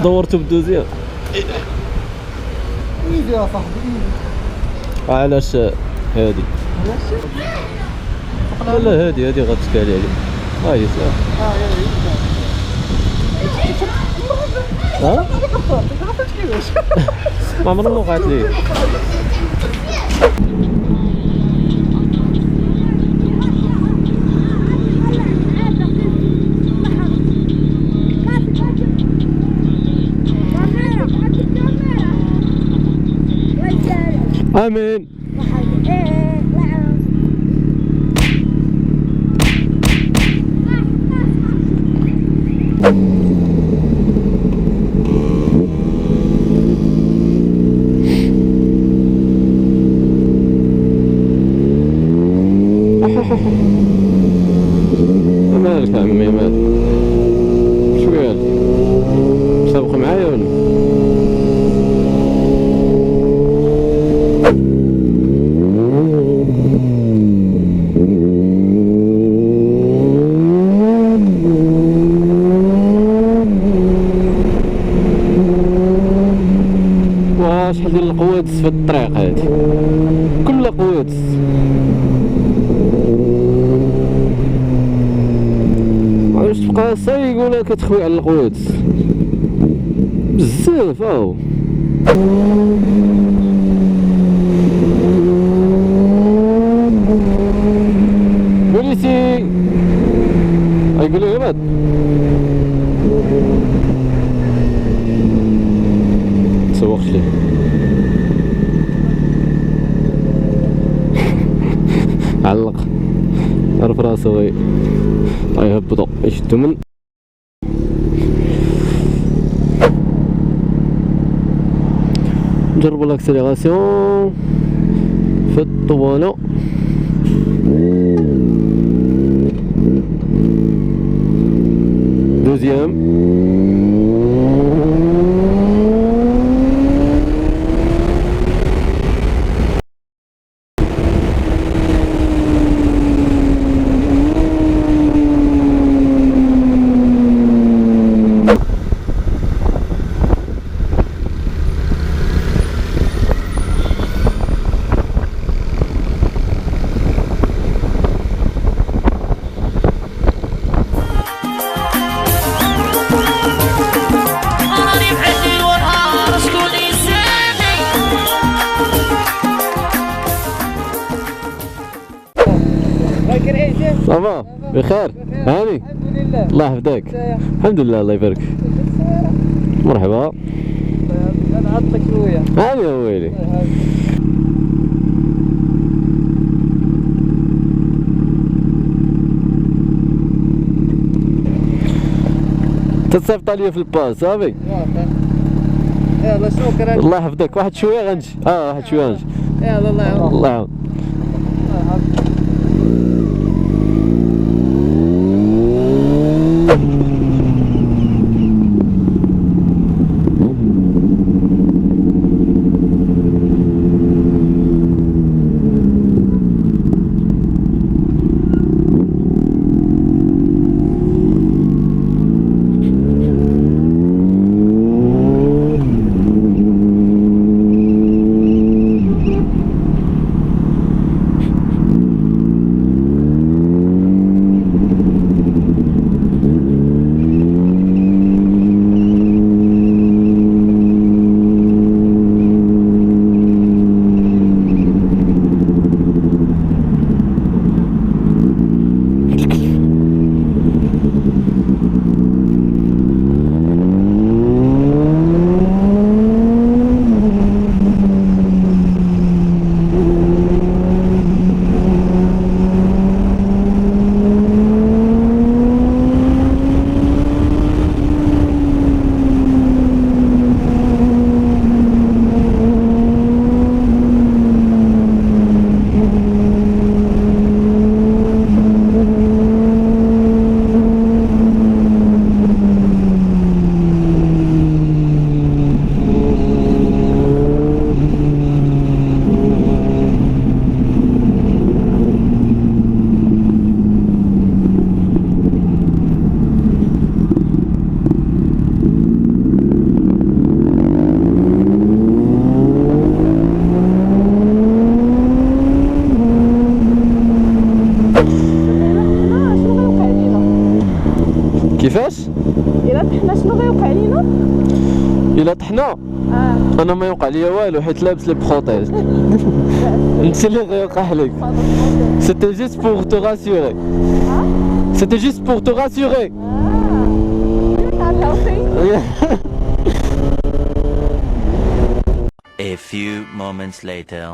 دورتو بالدوزيام ايدي يا صاحبي ايدي. علاش هادي؟ لا هادي غتسكالي عليك. ها هي ساهله. ها ما عمرنا وقعت ليه. امين. مالك يا عمي مالك؟ شويه تسابق معايا ولا؟ شحال ديال القوادس في الطريق هادي كلها قوادس. واش تبقى سايق ولا كتخوي على القوادس بزاف. هاو وليتي غيقولوا لي بعد سوقت ليه. علق عرف راسو غيهبطو يشدو من نجربو لاكسيليراسيون في الطوالة. دوزيام صافا بخير هاني الحمد لله. الله يحفظك. الحمد لله الله يبارك. مرحبا انا عطلك شويه. هاني يا ويلي. تصيفط لي في الباس صافي. يلا شكرا. الله يحفظك. واحد شويه غنجي. واحد شويه غنجي. يلا الله يعاونك. الله يعاون. كيفاش؟ الا طحنا شنو غيوقع لينا؟ الا طحنا انا ما يوقع ليا والو حيت لابس لي بروتيز. انت اللي غيوقع لك. سيتي جوست بور تو راسيوري. سيتي جوست بور تو راسيوري. A few moments later.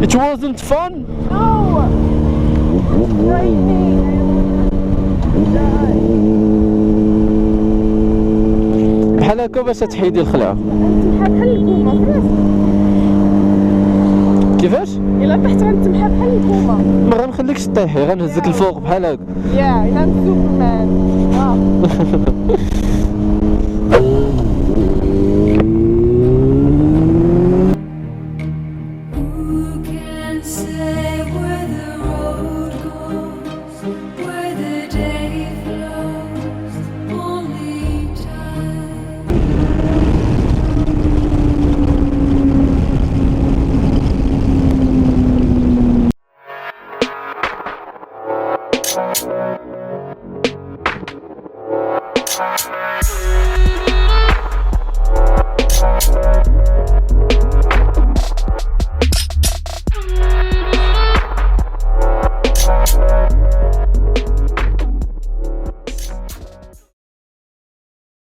It wasn't fun. No. بحال هكا باش تحيدي الخلعة. بحال الكومه. كيفاش؟ الا طحت غنتمحى بحال الكومه. ما غنخليكش طيحي، غنهزك الفوق بحال هكا. الا سوبرمان.